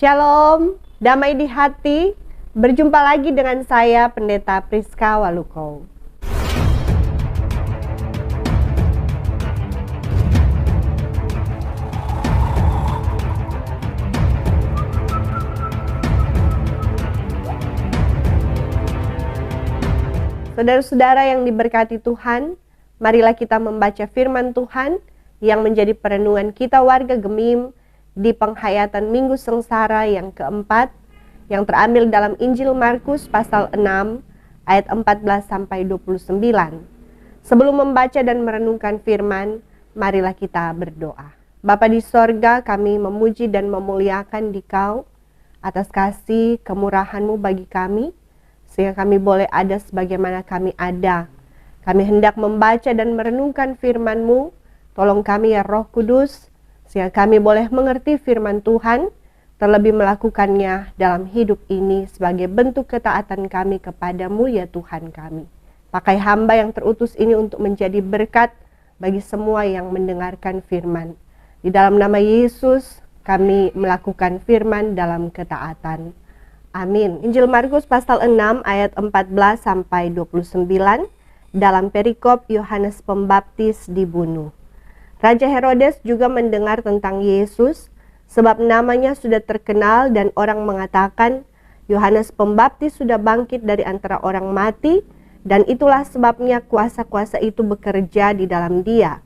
Shalom, damai di hati. Berjumpa lagi dengan saya, Pendeta Priska Waluko. Saudara-saudara yang diberkati Tuhan, marilah kita membaca firman Tuhan yang menjadi perenungan kita warga Gemim di penghayatan Minggu Sengsara yang keempat, yang terambil dalam Injil Markus pasal 6 ayat 14-29. Sebelum membaca dan merenungkan firman, marilah kita berdoa. Bapa di sorga, kami memuji dan memuliakan Dikau atas kasih kemurahan-Mu bagi kami, sehingga kami boleh ada sebagaimana kami ada. Kami hendak membaca dan merenungkan firman-Mu. Tolong kami ya Roh Kudus, sehingga kami boleh mengerti firman Tuhan, terlebih melakukannya dalam hidup ini sebagai bentuk ketaatan kami kepadamu ya Tuhan kami. Pakai hamba yang terutus ini untuk menjadi berkat bagi semua yang mendengarkan firman. Di dalam nama Yesus kami melakukan firman dalam ketaatan. Amin. Injil Markus pasal 6 ayat 14-29 dalam perikop Yohanes Pembaptis dibunuh. Raja Herodes juga mendengar tentang Yesus, sebab namanya sudah terkenal dan orang mengatakan Yohanes Pembaptis sudah bangkit dari antara orang mati, dan itulah sebabnya kuasa-kuasa itu bekerja di dalam dia.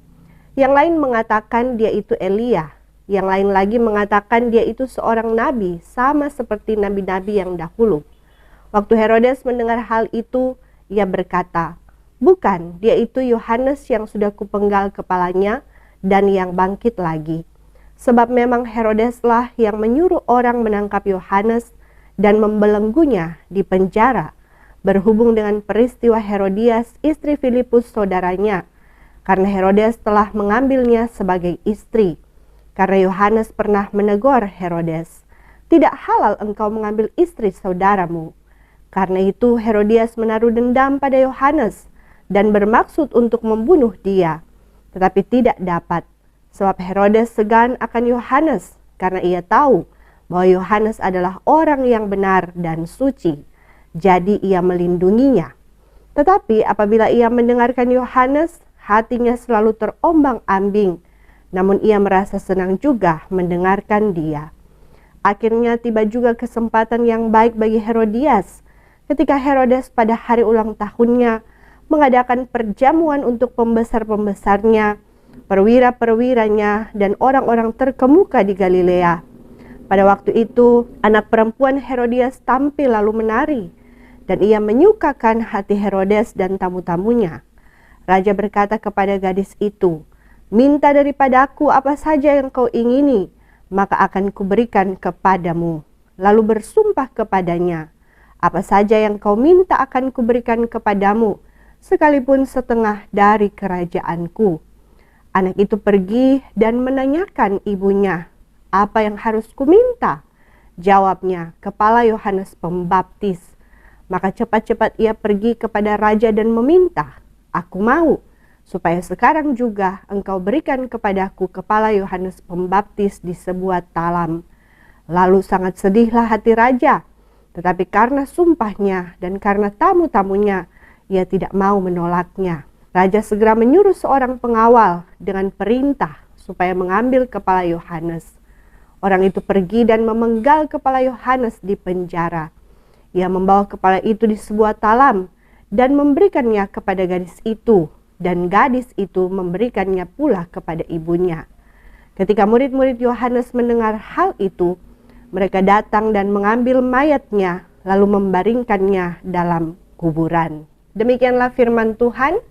Yang lain mengatakan dia itu Elia, yang lain lagi mengatakan dia itu seorang nabi, sama seperti nabi-nabi yang dahulu. Waktu Herodes mendengar hal itu, ia berkata, "Bukan, dia itu Yohanes yang sudah kupenggal kepalanya, dan yang bangkit lagi." Sebab memang Herodeslah yang menyuruh orang menangkap Yohanes dan membelenggunya di penjara, berhubung dengan peristiwa Herodias istri Filipus saudaranya, karena Herodes telah mengambilnya sebagai istri. Karena Yohanes pernah menegur Herodes, "Tidak halal engkau mengambil istri saudaramu." Karena itu Herodias menaruh dendam pada Yohanes dan bermaksud untuk membunuh dia, tetapi tidak dapat, sebab Herodes segan akan Yohanes, karena ia tahu bahwa Yohanes adalah orang yang benar dan suci, jadi ia melindunginya. Tetapi apabila ia mendengarkan Yohanes, hatinya selalu terombang-ambing, namun ia merasa senang juga mendengarkan dia. Akhirnya tiba juga kesempatan yang baik bagi Herodias, ketika Herodes pada hari ulang tahunnya mengadakan perjamuan untuk pembesar-pembesarnya, perwira-perwiranya, dan orang-orang terkemuka di Galilea. Pada waktu itu, anak perempuan Herodias tampil lalu menari, dan ia menyukakan hati Herodes dan tamu-tamunya. Raja berkata kepada gadis itu, "Minta daripadaku apa saja yang kau ingini, maka akan kuberikan kepadamu." Lalu bersumpah kepadanya, "Apa saja yang kau minta akan kuberikan kepadamu, sekalipun setengah dari kerajaanku." Anak itu pergi dan menanyakan ibunya, "Apa yang harus kuminta?" Jawabnya, "Kepala Yohanes Pembaptis." Maka cepat-cepat ia pergi kepada raja dan meminta, "Aku mau, supaya sekarang juga engkau berikan kepadaku kepala Yohanes Pembaptis di sebuah talam." Lalu sangat sedihlah hati raja, tetapi karena sumpahnya dan karena tamu-tamunya, ia tidak mau menolaknya. Raja segera menyuruh seorang pengawal dengan perintah supaya mengambil kepala Yohanes. Orang itu pergi dan memenggal kepala Yohanes di penjara. Ia membawa kepala itu di sebuah talam dan memberikannya kepada gadis itu, dan gadis itu memberikannya pula kepada ibunya. Ketika murid-murid Yohanes mendengar hal itu, mereka datang dan mengambil mayatnya lalu membaringkannya dalam kuburan. Demikianlah firman Tuhan.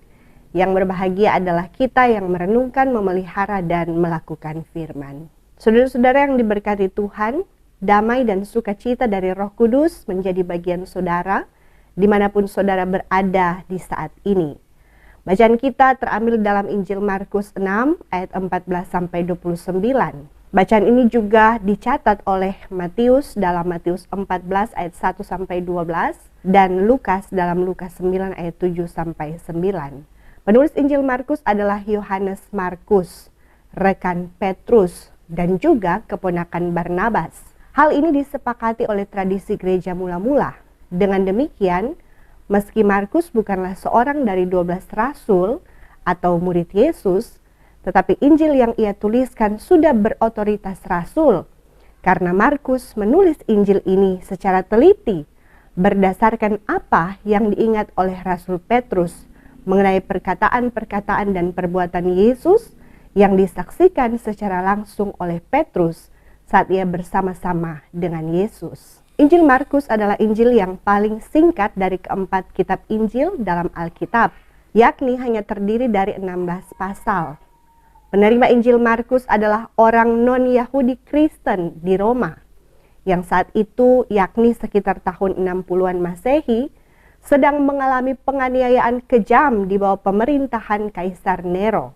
Yang berbahagia adalah kita yang merenungkan, memelihara, dan melakukan firman. Saudara-saudara yang diberkati Tuhan, damai dan sukacita dari Roh Kudus menjadi bagian saudara, dimanapun saudara berada di saat ini. Bacaan kita terambil dalam Injil Markus 6 ayat 14-29. Bacaan ini juga dicatat oleh Matius dalam Matius 14 ayat 1-12 dan Lukas dalam Lukas 9 ayat 7-9. Penulis Injil Markus adalah Yohanes Markus, rekan Petrus dan juga keponakan Barnabas. Hal ini disepakati oleh tradisi gereja mula-mula. Dengan demikian, meski Markus bukanlah seorang dari 12 rasul atau murid Yesus, tetapi Injil yang ia tuliskan sudah berotoritas rasul, karena Markus menulis Injil ini secara teliti berdasarkan apa yang diingat oleh Rasul Petrus mengenai perkataan-perkataan dan perbuatan Yesus yang disaksikan secara langsung oleh Petrus saat ia bersama-sama dengan Yesus. Injil Markus adalah Injil yang paling singkat dari keempat kitab Injil dalam Alkitab, yakni hanya terdiri dari 16 pasal. Penerima Injil Markus adalah orang non-Yahudi Kristen di Roma, yang saat itu yakni sekitar tahun 60-an Masehi, sedang mengalami penganiayaan kejam di bawah pemerintahan Kaisar Nero.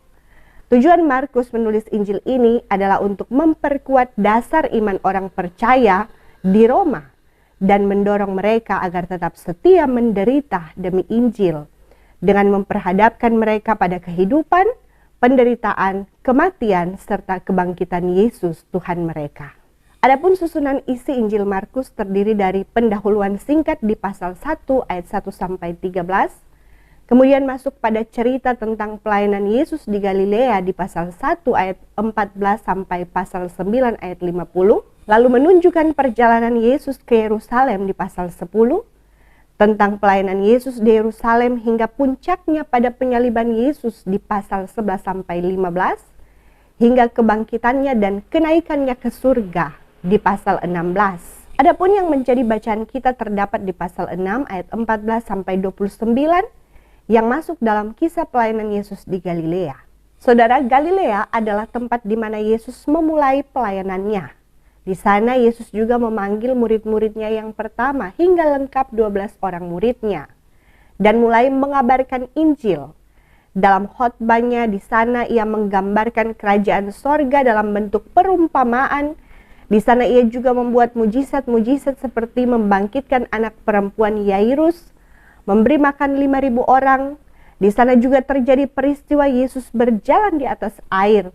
Tujuan Markus menulis Injil ini adalah untuk memperkuat dasar iman orang percaya di Roma dan mendorong mereka agar tetap setia menderita demi Injil dengan memperhadapkan mereka pada kehidupan, penderitaan, kematian, serta kebangkitan Yesus Tuhan mereka. Adapun susunan isi Injil Markus terdiri dari pendahuluan singkat di pasal 1 ayat 1 sampai 13, kemudian masuk pada cerita tentang pelayanan Yesus di Galilea di pasal 1 ayat 14 sampai pasal 9 ayat 50, lalu menunjukkan perjalanan Yesus ke Yerusalem di pasal 10, tentang pelayanan Yesus di Yerusalem hingga puncaknya pada penyaliban Yesus di pasal 11 sampai 15, hingga kebangkitannya dan kenaikannya ke surga di pasal 16. Adapun yang menjadi bacaan kita terdapat di pasal 6 ayat 14 sampai 29 yang masuk dalam kisah pelayanan Yesus di Galilea. Saudara, Galilea adalah tempat di mana Yesus memulai pelayanannya. Di sana Yesus juga memanggil murid-muridnya yang pertama hingga lengkap 12 orang muridnya dan mulai mengabarkan Injil. Dalam khotbahnya di sana ia menggambarkan kerajaan sorga dalam bentuk perumpamaan. Di sana ia juga membuat mujizat-mujizat seperti membangkitkan anak perempuan Yairus, memberi makan 5.000 orang. Di sana juga terjadi peristiwa Yesus berjalan di atas air,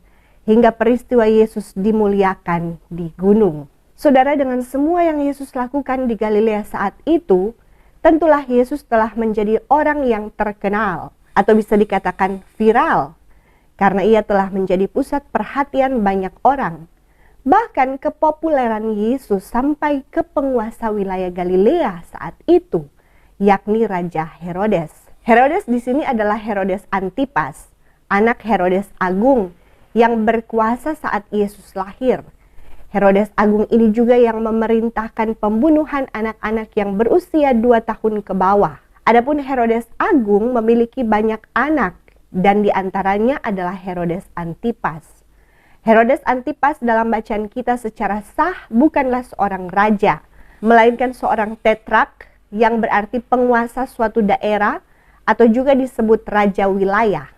hingga peristiwa Yesus dimuliakan di gunung. Saudara, dengan semua yang Yesus lakukan di Galilea saat itu, tentulah Yesus telah menjadi orang yang terkenal, atau bisa dikatakan viral, karena ia telah menjadi pusat perhatian banyak orang. Bahkan kepopuleran Yesus sampai ke penguasa wilayah Galilea saat itu, yakni Raja Herodes. Herodes di sini adalah Herodes Antipas, anak Herodes Agung, yang berkuasa saat Yesus lahir. Herodes Agung ini juga yang memerintahkan pembunuhan anak-anak yang berusia 2 tahun ke bawah. Adapun Herodes Agung memiliki banyak anak dan diantaranya adalah Herodes Antipas. Herodes Antipas dalam bacaan kita secara sah bukanlah seorang raja, melainkan seorang tetrak yang berarti penguasa suatu daerah atau juga disebut raja wilayah.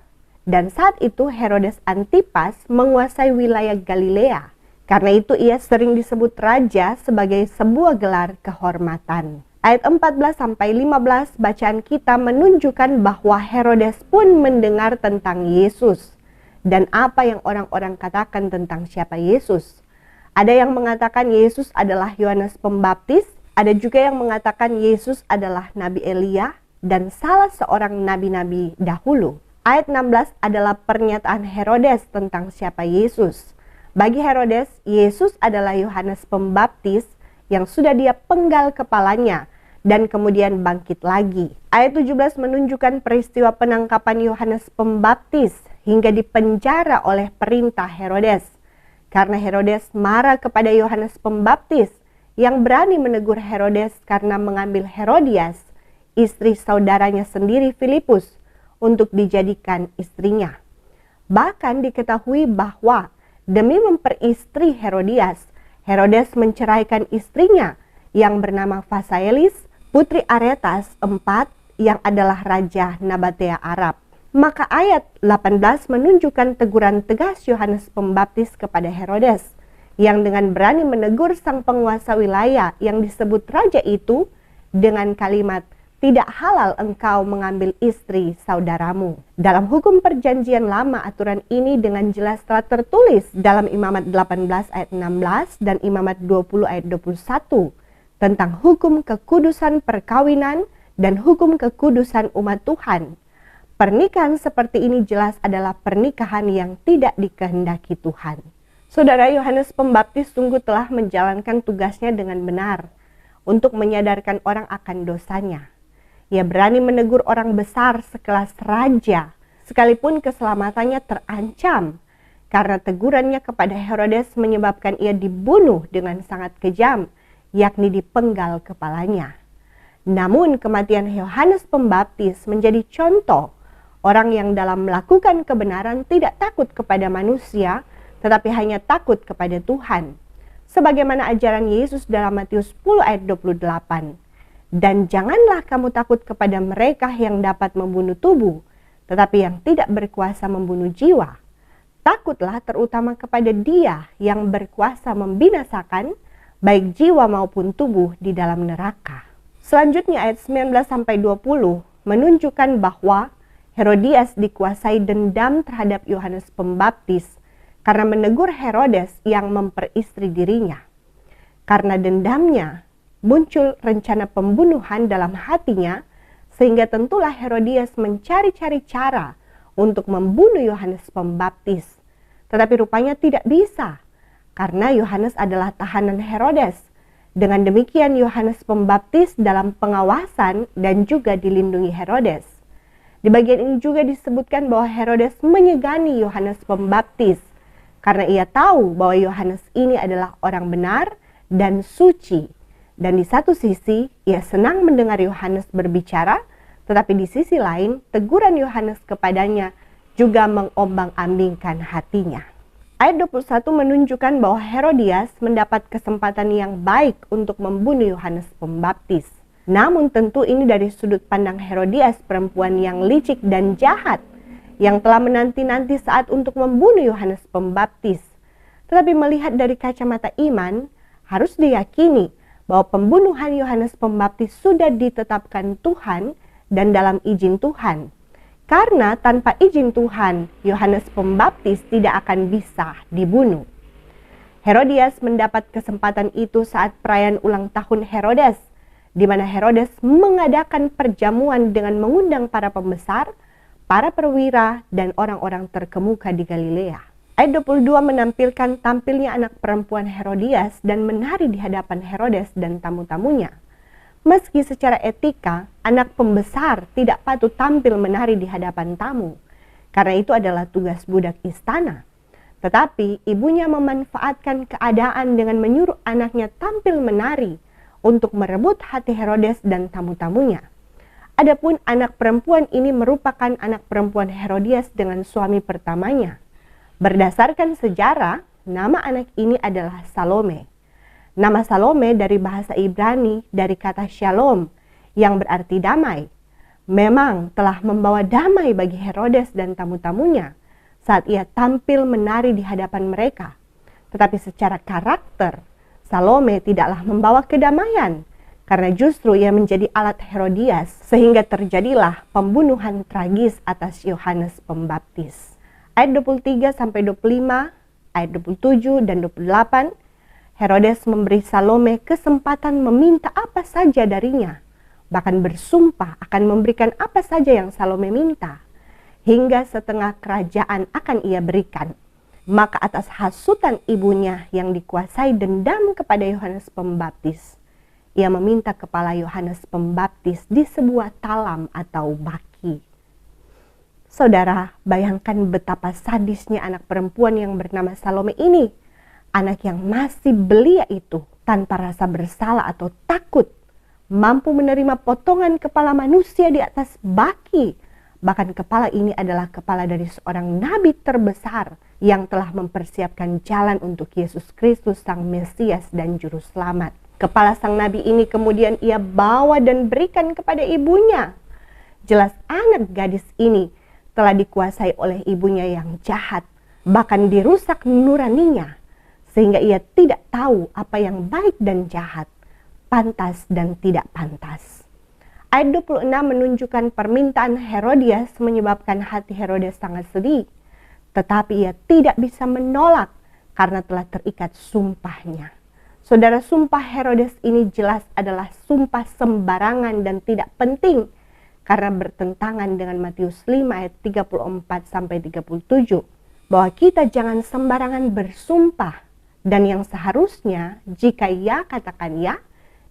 Dan saat itu Herodes Antipas menguasai wilayah Galilea. Karena itu ia sering disebut raja sebagai sebuah gelar kehormatan. Ayat 14 sampai 15 bacaan kita menunjukkan bahwa Herodes pun mendengar tentang Yesus dan apa yang orang-orang katakan tentang siapa Yesus. Ada yang mengatakan Yesus adalah Yohanes Pembaptis, ada juga yang mengatakan Yesus adalah Nabi Elia dan salah seorang nabi-nabi dahulu. Ayat 16 adalah pernyataan Herodes tentang siapa Yesus. Bagi Herodes, Yesus adalah Yohanes Pembaptis yang sudah dia penggal kepalanya dan kemudian bangkit lagi. Ayat 17 menunjukkan peristiwa penangkapan Yohanes Pembaptis hingga dipenjara oleh perintah Herodes. Karena Herodes marah kepada Yohanes Pembaptis yang berani menegur Herodes karena mengambil Herodias, istri saudaranya sendiri Filipus, untuk dijadikan istrinya. Bahkan diketahui bahwa demi memperistri Herodias, Herodes menceraikan istrinya yang bernama Phasaelis, putri Aretas IV yang adalah raja Nabatea Arab. Maka ayat 18 menunjukkan teguran tegas Yohanes Pembaptis kepada Herodes yang dengan berani menegur sang penguasa wilayah yang disebut raja itu dengan kalimat tidak halal engkau mengambil istri saudaramu. Dalam hukum perjanjian lama, aturan ini dengan jelas telah tertulis dalam Imamat 18 ayat 16 dan Imamat 20 ayat 21 tentang hukum kekudusan perkawinan dan hukum kekudusan umat Tuhan. Pernikahan seperti ini jelas adalah pernikahan yang tidak dikehendaki Tuhan. Saudara, Yohanes Pembaptis sungguh telah menjalankan tugasnya dengan benar untuk menyadarkan orang akan dosanya. Ia berani menegur orang besar sekelas raja, sekalipun keselamatannya terancam, karena tegurannya kepada Herodes menyebabkan ia dibunuh dengan sangat kejam, yakni dipenggal kepalanya. Namun kematian Yohanes Pembaptis menjadi contoh orang yang dalam melakukan kebenaran tidak takut kepada manusia, tetapi hanya takut kepada Tuhan. Sebagaimana ajaran Yesus dalam Matius 10 ayat 28. Dan janganlah kamu takut kepada mereka yang dapat membunuh tubuh, tetapi yang tidak berkuasa membunuh jiwa. Takutlah terutama kepada Dia yang berkuasa membinasakan baik jiwa maupun tubuh di dalam neraka. Selanjutnya ayat 19-20 menunjukkan bahwa Herodias dikuasai dendam terhadap Yohanes Pembaptis karena menegur Herodes yang memperistri dirinya. Karena dendamnya, muncul rencana pembunuhan dalam hatinya, sehingga tentulah Herodias mencari-cari cara untuk membunuh Yohanes Pembaptis. Tetapi rupanya tidak bisa, karena Yohanes adalah tahanan Herodes. Dengan demikian Yohanes Pembaptis dalam pengawasan dan juga dilindungi Herodes. Di bagian ini juga disebutkan bahwa Herodes menyegani Yohanes Pembaptis, karena ia tahu bahwa Yohanes ini adalah orang benar dan suci. Dan di satu sisi, ia senang mendengar Yohanes berbicara, tetapi di sisi lain, teguran Yohanes kepadanya juga mengombang-ambingkan hatinya. Ayat 21 menunjukkan bahwa Herodias mendapat kesempatan yang baik untuk membunuh Yohanes Pembaptis. Namun tentu ini dari sudut pandang Herodias, perempuan yang licik dan jahat, yang telah menanti-nanti saat untuk membunuh Yohanes Pembaptis. Tetapi melihat dari kacamata iman, harus diyakini bahwa pembunuhan Yohanes Pembaptis sudah ditetapkan Tuhan dan dalam izin Tuhan. Karena tanpa izin Tuhan, Yohanes Pembaptis tidak akan bisa dibunuh. Herodias mendapat kesempatan itu saat perayaan ulang tahun Herodes, di mana Herodes mengadakan perjamuan dengan mengundang para pembesar, para perwira, dan orang-orang terkemuka di Galilea. Ayat 22 menampilkan tampilnya anak perempuan Herodias dan menari di hadapan Herodes dan tamu-tamunya. Meski secara etika, anak pembesar tidak patut tampil menari di hadapan tamu, karena itu adalah tugas budak istana. Tetapi ibunya memanfaatkan keadaan dengan menyuruh anaknya tampil menari untuk merebut hati Herodes dan tamu-tamunya. Adapun anak perempuan ini merupakan anak perempuan Herodias dengan suami pertamanya. Berdasarkan sejarah, nama anak ini adalah Salome. Nama Salome dari bahasa Ibrani dari kata shalom yang berarti damai. Memang telah membawa damai bagi Herodes dan tamu-tamunya saat ia tampil menari di hadapan mereka. Tetapi secara karakter, Salome tidaklah membawa kedamaian karena justru ia menjadi alat Herodias sehingga terjadilah pembunuhan tragis atas Yohanes Pembaptis. Ayat 23-25, ayat 27 dan 28, Herodes memberi Salome kesempatan meminta apa saja darinya, bahkan bersumpah akan memberikan apa saja yang Salome minta, hingga setengah kerajaan akan ia berikan. Maka atas hasutan ibunya yang dikuasai dendam kepada Yohanes Pembaptis, ia meminta kepala Yohanes Pembaptis di sebuah talam atau baki. Saudara, bayangkan betapa sadisnya anak perempuan yang bernama Salome ini. Anak yang masih belia itu tanpa rasa bersalah atau takut, mampu menerima potongan kepala manusia di atas baki. Bahkan kepala ini adalah kepala dari seorang nabi terbesar yang telah mempersiapkan jalan untuk Yesus Kristus Sang Mesias dan Juru Selamat. Kepala sang nabi ini kemudian ia bawa dan berikan kepada ibunya. Jelas anak gadis ini telah dikuasai oleh ibunya yang jahat, bahkan dirusak nuraninya, sehingga ia tidak tahu apa yang baik dan jahat, pantas dan tidak pantas. Ayat 26 menunjukkan permintaan Herodias menyebabkan hati Herodes sangat sedih. Tetapi ia tidak bisa menolak karena telah terikat sumpahnya. Saudara, sumpah Herodes ini jelas adalah sumpah sembarangan dan tidak penting karena bertentangan dengan Matius 5 ayat 34-37 bahwa kita jangan sembarangan bersumpah, dan yang seharusnya jika ya katakan ya,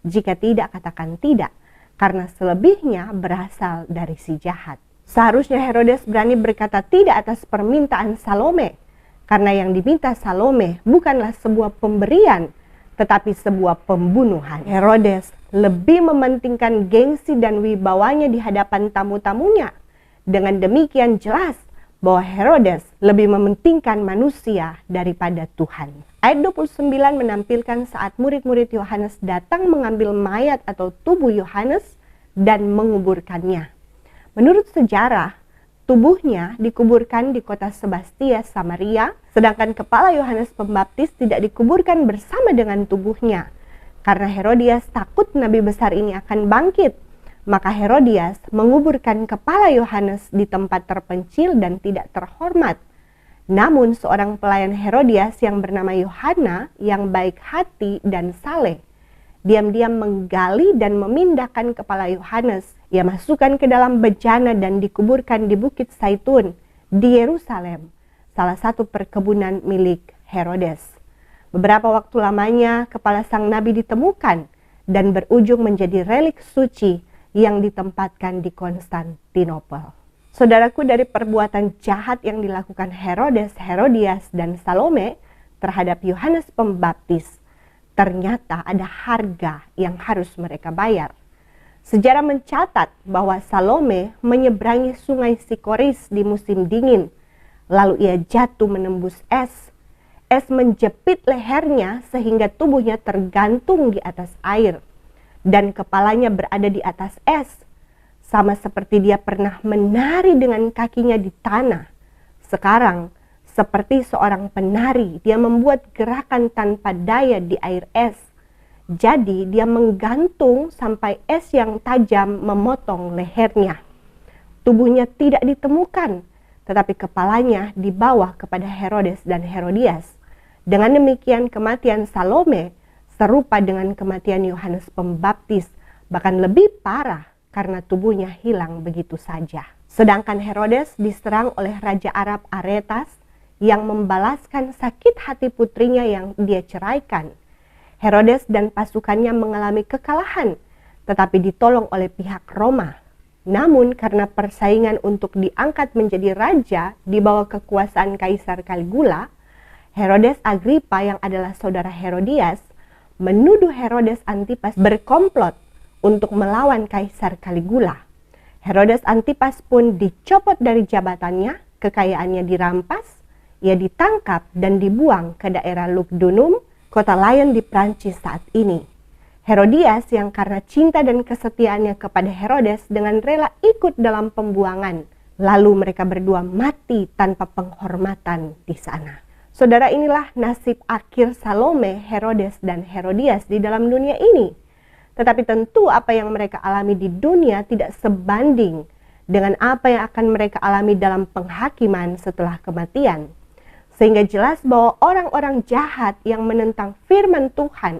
jika tidak katakan tidak, karena selebihnya berasal dari si jahat. Seharusnya Herodes berani berkata tidak atas permintaan Salome, karena yang diminta Salome bukanlah sebuah pemberian, tetapi sebuah pembunuhan. Herodes lebih mementingkan gengsi dan wibawanya di hadapan tamu-tamunya. Dengan demikian jelas bahwa Herodes lebih mementingkan manusia daripada Tuhan. Ayat 29 menampilkan saat murid-murid Yohanes datang mengambil mayat atau tubuh Yohanes dan menguburkannya. Menurut sejarah, tubuhnya dikuburkan di kota Sebastia, Samaria, sedangkan kepala Yohanes Pembaptis tidak dikuburkan bersama dengan tubuhnya. Karena Herodias takut nabi besar ini akan bangkit, maka Herodias menguburkan kepala Yohanes di tempat terpencil dan tidak terhormat. Namun seorang pelayan Herodias yang bernama Yohana yang baik hati dan saleh, diam-diam menggali dan memindahkan kepala Yohanes. Ia masukkan ke dalam bejana dan dikuburkan di Bukit Zaitun di Yerusalem, salah satu perkebunan milik Herodes. Beberapa waktu lamanya kepala sang nabi ditemukan dan berujung menjadi relik suci yang ditempatkan di Konstantinopel. Saudaraku, dari perbuatan jahat yang dilakukan Herodes, Herodias, dan Salome terhadap Yohanes Pembaptis, ternyata ada harga yang harus mereka bayar. Sejarah mencatat bahwa Salome menyeberangi sungai Sikoris di musim dingin, lalu ia jatuh menembus es. Es menjepit lehernya sehingga tubuhnya tergantung di atas air, dan kepalanya berada di atas es, sama seperti dia pernah menari dengan kakinya di tanah. Sekarang, seperti seorang penari, dia membuat gerakan tanpa daya di air es. Jadi dia menggantung sampai es yang tajam memotong lehernya. Tubuhnya tidak ditemukan, tetapi kepalanya dibawa kepada Herodes dan Herodias. Dengan demikian kematian Salome serupa dengan kematian Yohanes Pembaptis, bahkan lebih parah karena tubuhnya hilang begitu saja. Sedangkan Herodes diserang oleh Raja Arab Aretas yang membalaskan sakit hati putrinya yang dia ceraikan. Herodes dan pasukannya mengalami kekalahan, tetapi ditolong oleh pihak Roma. Namun karena persaingan untuk diangkat menjadi raja di bawah kekuasaan Kaisar Caligula, Herodes Agrippa yang adalah saudara Herodias menuduh Herodes Antipas berkomplot untuk melawan Kaisar Caligula. Herodes Antipas pun dicopot dari jabatannya, kekayaannya dirampas, ia ditangkap dan dibuang ke daerah Lugdunum, kota Lyon di Prancis saat ini. Herodias yang karena cinta dan kesetiaannya kepada Herodes dengan rela ikut dalam pembuangan. Lalu mereka berdua mati tanpa penghormatan di sana. Saudara, inilah nasib akhir Salome, Herodes, dan Herodias di dalam dunia ini. Tetapi tentu apa yang mereka alami di dunia tidak sebanding dengan apa yang akan mereka alami dalam penghakiman setelah kematian. Sehingga jelas bahwa orang-orang jahat yang menentang firman Tuhan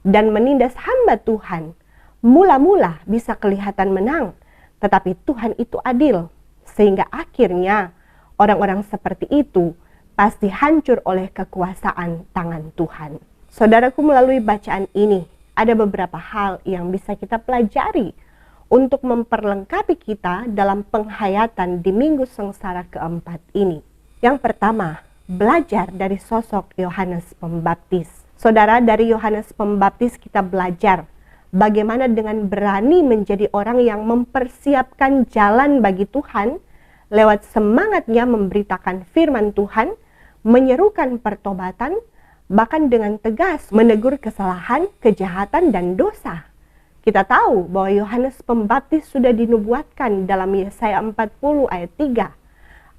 dan menindas hamba Tuhan, mula-mula bisa kelihatan menang, tetapi Tuhan itu adil. Sehingga akhirnya orang-orang seperti itu pasti hancur oleh kekuasaan tangan Tuhan. Saudaraku, melalui bacaan ini, ada beberapa hal yang bisa kita pelajari untuk memperlengkapi kita dalam penghayatan di Minggu Sengsara keempat ini. Yang pertama, belajar dari sosok Yohanes Pembaptis. Saudara, dari Yohanes Pembaptis kita belajar bagaimana dengan berani menjadi orang yang mempersiapkan jalan bagi Tuhan lewat semangatnya memberitakan firman Tuhan, menyerukan pertobatan, bahkan dengan tegas menegur kesalahan, kejahatan, dan dosa. Kita tahu bahwa Yohanes Pembaptis sudah dinubuatkan dalam Yesaya 40 ayat 3.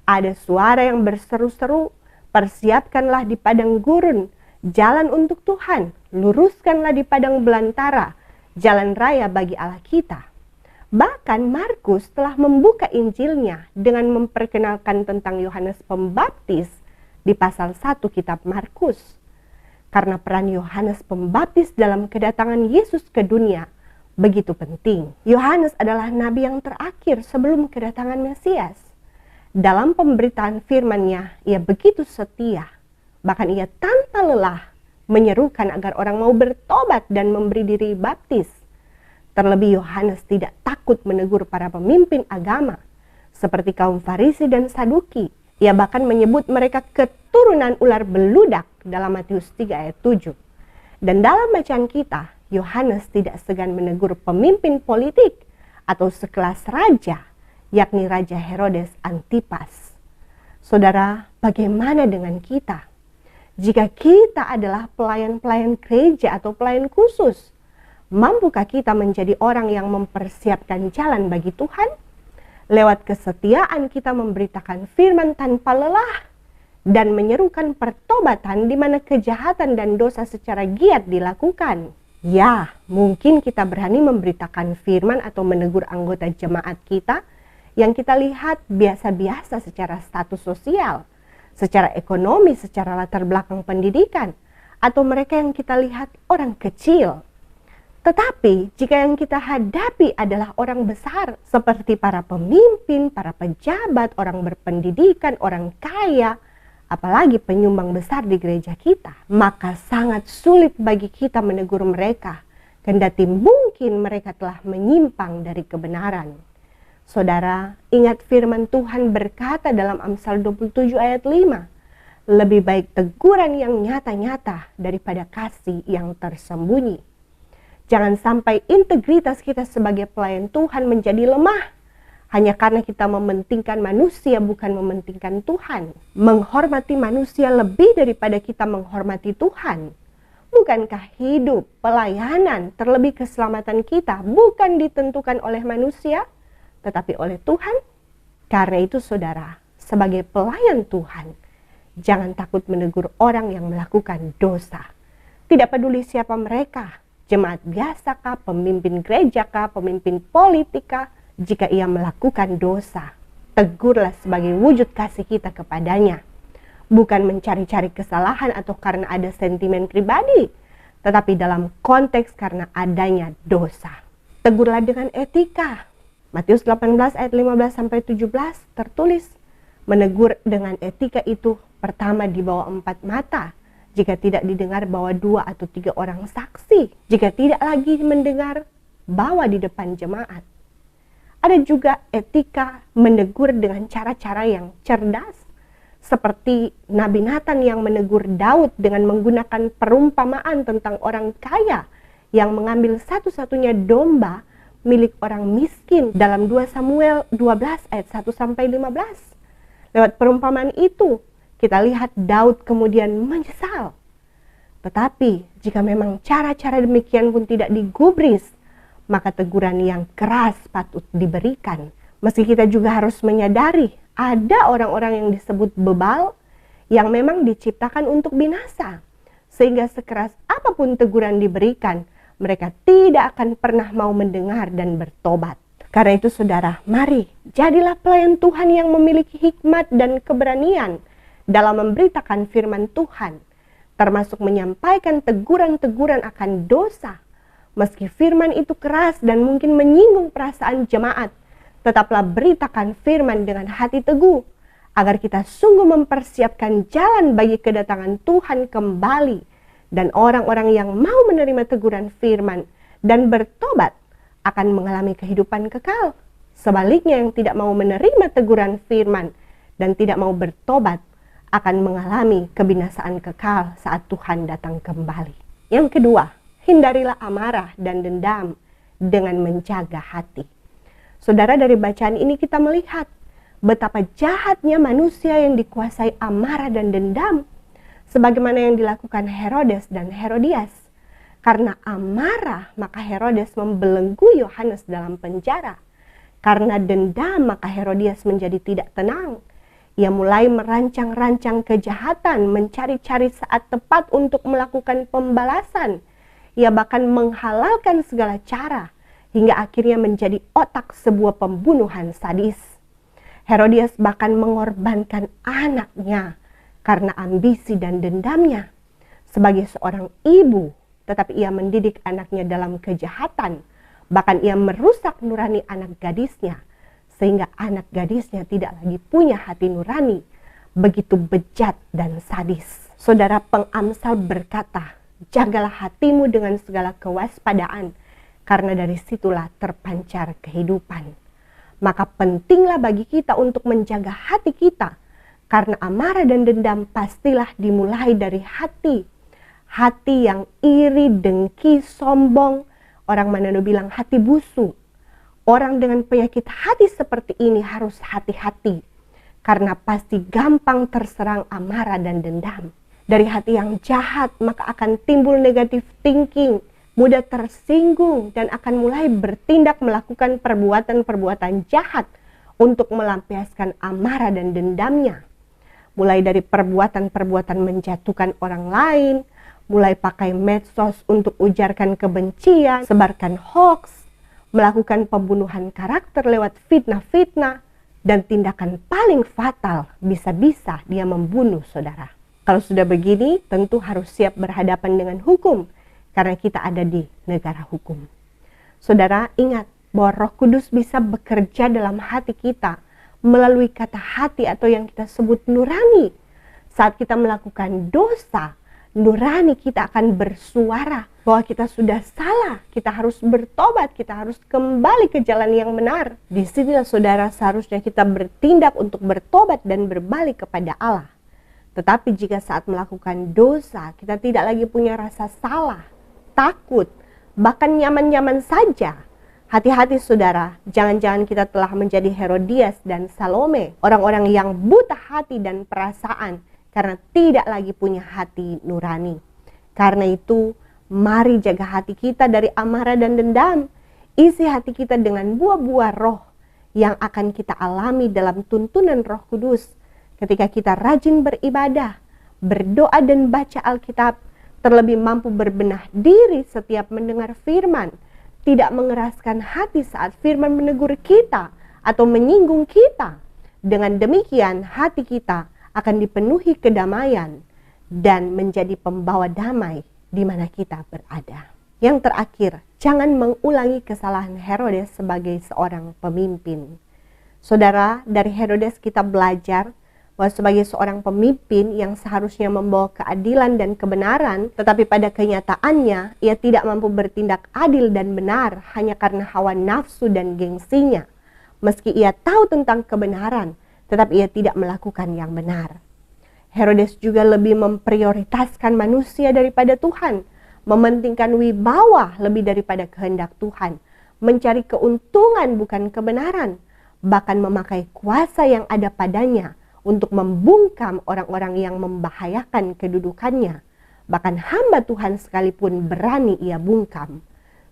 Ada suara yang berseru-seru, persiapkanlah di padang gurun jalan untuk Tuhan, luruskanlah di padang belantara jalan raya bagi Allah kita. Bahkan Markus telah membuka Injilnya dengan memperkenalkan tentang Yohanes Pembaptis di pasal 1 kitab Markus. Karena peran Yohanes Pembaptis dalam kedatangan Yesus ke dunia begitu penting. Yohanes adalah nabi yang terakhir sebelum kedatangan Mesias. Dalam pemberitaan firman-Nya, ia begitu setia. Bahkan ia tanpa lelah menyerukan agar orang mau bertobat dan memberi diri baptis. Terlebih Yohanes tidak takut menegur para pemimpin agama, seperti kaum Farisi dan Saduki. Ia bahkan menyebut mereka keturunan ular beludak dalam Matius 3 ayat 7. Dan dalam bacaan kita, Yohanes tidak segan menegur pemimpin politik atau sekelas raja, yakni Raja Herodes Antipas. Saudara, bagaimana dengan kita? Jika kita adalah pelayan-pelayan gereja atau pelayan khusus, mampukah kita menjadi orang yang mempersiapkan jalan bagi Tuhan? Lewat kesetiaan kita memberitakan firman tanpa lelah dan menyerukan pertobatan di mana kejahatan dan dosa secara giat dilakukan. Ya, mungkin kita berani memberitakan firman atau menegur anggota jemaat kita yang kita lihat biasa-biasa secara status sosial, secara ekonomi, secara latar belakang pendidikan, atau mereka yang kita lihat orang kecil. Tetapi jika yang kita hadapi adalah orang besar seperti para pemimpin, para pejabat, orang berpendidikan, orang kaya, apalagi penyumbang besar di gereja kita, maka sangat sulit bagi kita menegur mereka, kendati mungkin mereka telah menyimpang dari kebenaran. Saudara, ingat firman Tuhan berkata dalam Amsal 27 ayat 5, lebih baik teguran yang nyata-nyata daripada kasih yang tersembunyi. Jangan sampai integritas kita sebagai pelayan Tuhan menjadi lemah, hanya karena kita mementingkan manusia bukan mementingkan Tuhan. Menghormati manusia lebih daripada kita menghormati Tuhan. Bukankah hidup, pelayanan, terlebih keselamatan kita bukan ditentukan oleh manusia, tetapi oleh Tuhan? Karena itu saudara, sebagai pelayan Tuhan, jangan takut menegur orang yang melakukan dosa. Tidak peduli siapa mereka, jemaat biasa kah, pemimpin gereja kah, pemimpin politik kah, jika ia melakukan dosa, tegurlah sebagai wujud kasih kita kepadanya. Bukan mencari-cari kesalahan atau karena ada sentimen pribadi, tetapi dalam konteks karena adanya dosa. Tegurlah dengan etika. Matius 18 ayat 15-17 tertulis, menegur dengan etika itu pertama di bawah 4 mata, jika tidak didengar bawa 2 atau 3 orang saksi, jika tidak lagi mendengar, bawa di depan jemaat. Ada juga etika menegur dengan cara-cara yang cerdas, seperti Nabi Nathan yang menegur Daud dengan menggunakan perumpamaan tentang orang kaya yang mengambil satu-satunya domba milik orang miskin dalam 2 Samuel 12 ayat 1-15. Lewat perumpamaan itu, kita lihat Daud kemudian menyesal. Tetapi jika memang cara-cara demikian pun tidak digubris, maka teguran yang keras patut diberikan. Meski kita juga harus menyadari ada orang-orang yang disebut bebal yang memang diciptakan untuk binasa. Sehingga sekeras apapun teguran diberikan, mereka tidak akan pernah mau mendengar dan bertobat. Karena itu saudara, mari jadilah pelayan Tuhan yang memiliki hikmat dan keberanian dalam memberitakan firman Tuhan, termasuk menyampaikan teguran-teguran akan dosa. Meski firman itu keras dan mungkin menyinggung perasaan jemaat, tetaplah beritakan firman dengan hati teguh, agar kita sungguh mempersiapkan jalan bagi kedatangan Tuhan kembali, dan orang-orang yang mau menerima teguran firman dan bertobat akan mengalami kehidupan kekal. Sebaliknya yang tidak mau menerima teguran firman dan tidak mau bertobat akan mengalami kebinasaan kekal saat Tuhan datang kembali. Yang kedua, hindarilah amarah dan dendam dengan menjaga hati. Saudara, dari bacaan ini kita melihat betapa jahatnya manusia yang dikuasai amarah dan dendam, sebagaimana yang dilakukan Herodes dan Herodias. Karena amarah, maka Herodes membelenggu Yohanes dalam penjara. Karena dendam, maka Herodias menjadi tidak tenang. Ia mulai merancang-rancang kejahatan, mencari-cari saat tepat untuk melakukan pembalasan. Ia bahkan menghalalkan segala cara hingga akhirnya menjadi otak sebuah pembunuhan sadis. Herodias bahkan mengorbankan anaknya karena ambisi dan dendamnya. Sebagai seorang ibu, tetapi ia mendidik anaknya dalam kejahatan. Bahkan ia merusak nurani anak gadisnya, sehingga anak gadisnya tidak lagi punya hati nurani. Begitu bejat dan sadis. Saudara pengamsal berkata, jagalah hatimu dengan segala kewaspadaan, karena dari situlah terpancar kehidupan. Maka pentinglah bagi kita untuk menjaga hati kita, karena amarah dan dendam pastilah dimulai dari hati. Hati yang iri, dengki, sombong, orang Manado bilang hati busuk. Orang dengan penyakit hati seperti ini harus hati-hati, karena pasti gampang terserang amarah dan dendam. Dari hati yang jahat maka akan timbul negative thinking, mudah tersinggung dan akan mulai bertindak melakukan perbuatan-perbuatan jahat untuk melampiaskan amarah dan dendamnya. Mulai dari perbuatan-perbuatan menjatuhkan orang lain, mulai pakai medsos untuk ujarkan kebencian, sebarkan hoax, melakukan pembunuhan karakter lewat fitnah-fitnah, dan tindakan paling fatal bisa-bisa dia membunuh saudara. Kalau sudah begini, tentu harus siap berhadapan dengan hukum, karena kita ada di negara hukum. Saudara, ingat bahwa Roh Kudus bisa bekerja dalam hati kita melalui kata hati atau yang kita sebut nurani. Saat kita melakukan dosa, nurani kita akan bersuara bahwa kita sudah salah, kita harus bertobat, kita harus kembali ke jalan yang benar. Di sinilah saudara seharusnya kita bertindak untuk bertobat dan berbalik kepada Allah. Tetapi jika saat melakukan dosa kita tidak lagi punya rasa salah, takut, bahkan nyaman-nyaman saja, hati-hati saudara, jangan-jangan kita telah menjadi Herodias dan Salome, orang-orang yang buta hati dan perasaan, karena tidak lagi punya hati nurani. Karena itu, mari jaga hati kita dari amarah dan dendam. Isi hati kita dengan buah-buah roh yang akan kita alami dalam tuntunan Roh Kudus. Ketika kita rajin beribadah, berdoa dan baca Alkitab, terlebih mampu berbenah diri setiap mendengar firman, tidak mengeraskan hati saat firman menegur kita atau menyinggung kita. Dengan demikian, hati kita akan dipenuhi kedamaian dan menjadi pembawa damai di mana kita berada. Yang terakhir, jangan mengulangi kesalahan Herodes sebagai seorang pemimpin. Saudara, dari Herodes kita belajar bahwa sebagai seorang pemimpin yang seharusnya membawa keadilan dan kebenaran, tetapi pada kenyataannya ia tidak mampu bertindak adil dan benar hanya karena hawa nafsu dan gengsinya. Meski ia tahu tentang kebenaran, tetapi ia tidak melakukan yang benar. Herodes juga lebih memprioritaskan manusia daripada Tuhan, mementingkan wibawa lebih daripada kehendak Tuhan, mencari keuntungan bukan kebenaran, bahkan memakai kuasa yang ada padanya untuk membungkam orang-orang yang membahayakan kedudukannya. Bahkan hamba Tuhan sekalipun berani ia bungkam.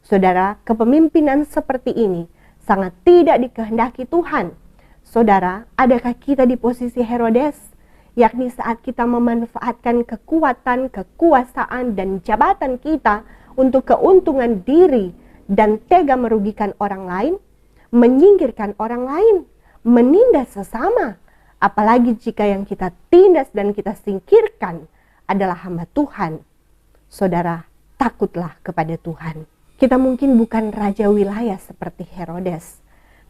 Saudara, kepemimpinan seperti ini sangat tidak dikehendaki Tuhan. Saudara, adakah kita di posisi Herodes? Yakni saat kita memanfaatkan kekuatan, kekuasaan, dan jabatan kita untuk keuntungan diri dan tega merugikan orang lain, menyingkirkan orang lain, menindas sesama. Apalagi jika yang kita tindas dan kita singkirkan adalah hamba Tuhan. Saudara, takutlah kepada Tuhan. Kita mungkin bukan raja wilayah seperti Herodes,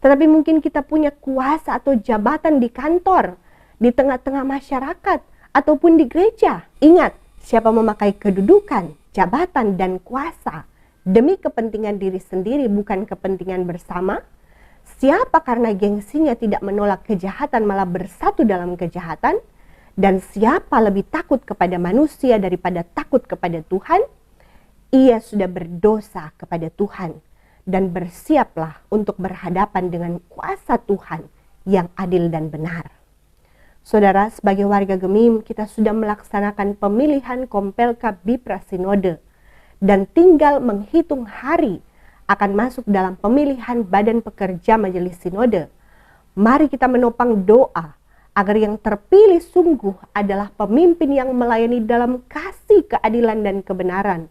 tetapi mungkin kita punya kuasa atau jabatan di kantor, di tengah-tengah masyarakat, ataupun di gereja. Ingat, siapa memakai kedudukan, jabatan, dan kuasa demi kepentingan diri sendiri bukan kepentingan bersama? Siapa karena gengsinya tidak menolak kejahatan malah bersatu dalam kejahatan? Dan siapa lebih takut kepada manusia daripada takut kepada Tuhan? Ia sudah berdosa kepada Tuhan. Dan bersiaplah untuk berhadapan dengan kuasa Tuhan yang adil dan benar. Saudara, sebagai warga Gemim, kita sudah melaksanakan pemilihan Kompelka Bipra Sinode. Dan tinggal menghitung hari akan masuk dalam pemilihan badan pekerja Majelis Sinode. Mari kita menopang doa agar yang terpilih sungguh adalah pemimpin yang melayani dalam kasih, keadilan, dan kebenaran.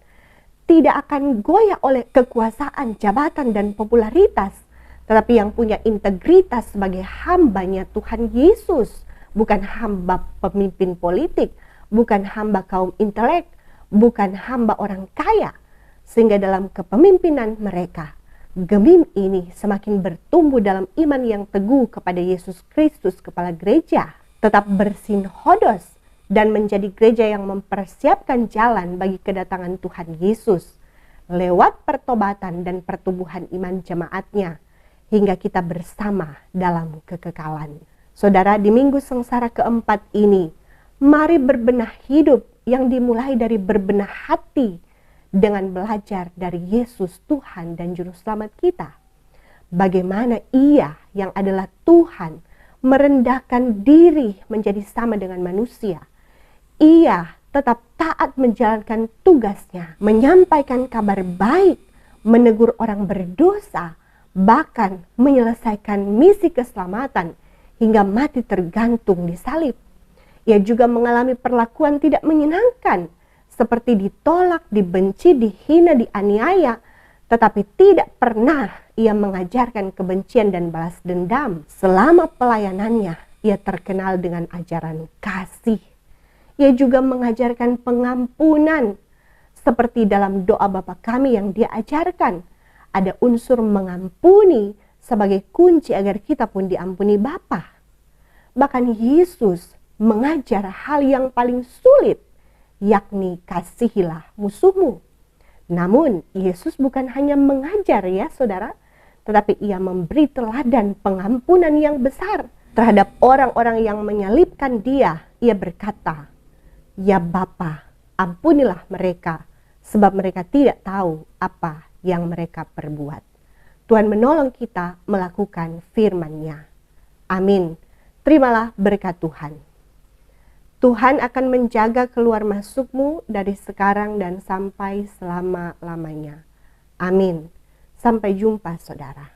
tidak akan goyah oleh kekuasaan, jabatan, dan popularitas, tetapi yang punya integritas sebagai hambanya Tuhan Yesus, bukan hamba pemimpin politik, bukan hamba kaum intelek, bukan hamba orang kaya. Sehingga dalam kepemimpinan mereka, Gemim ini semakin bertumbuh dalam iman yang teguh kepada Yesus Kristus, kepala gereja, tetap bersinhodos dan menjadi gereja yang mempersiapkan jalan bagi kedatangan Tuhan Yesus lewat pertobatan dan pertumbuhan iman jemaatnya hingga kita bersama dalam kekekalan. Saudara, di minggu sengsara keempat ini, mari berbenah hidup yang dimulai dari berbenah hati dengan belajar dari Yesus Tuhan dan Juru Selamat kita. Bagaimana Ia yang adalah Tuhan merendahkan diri menjadi sama dengan manusia. Ia tetap taat menjalankan tugasnya, menyampaikan kabar baik, menegur orang berdosa, bahkan menyelesaikan misi keselamatan hingga mati tergantung di salib. Ia juga mengalami perlakuan tidak menyenangkan, seperti ditolak, dibenci, dihina, dianiaya, tetapi tidak pernah ia mengajarkan kebencian dan balas dendam. Selama pelayanannya, ia terkenal dengan ajaran kasih. Ia juga mengajarkan pengampunan, seperti dalam doa Bapa Kami yang dia ajarkan. Ada unsur mengampuni sebagai kunci agar kita pun diampuni Bapa. Bahkan Yesus mengajar hal yang paling sulit, yakni kasihilah musuhmu. Namun Yesus bukan hanya mengajar ya saudara, tetapi ia memberi teladan pengampunan yang besar terhadap orang-orang yang menyalibkan dia. Ia berkata, "Ya Bapa, ampunilah mereka, sebab mereka tidak tahu apa yang mereka perbuat." Tuhan menolong kita melakukan firman-Nya. Amin. Terimalah berkat Tuhan. Tuhan akan menjaga keluar masukmu dari sekarang dan sampai selama-lamanya. Amin. Sampai jumpa saudara.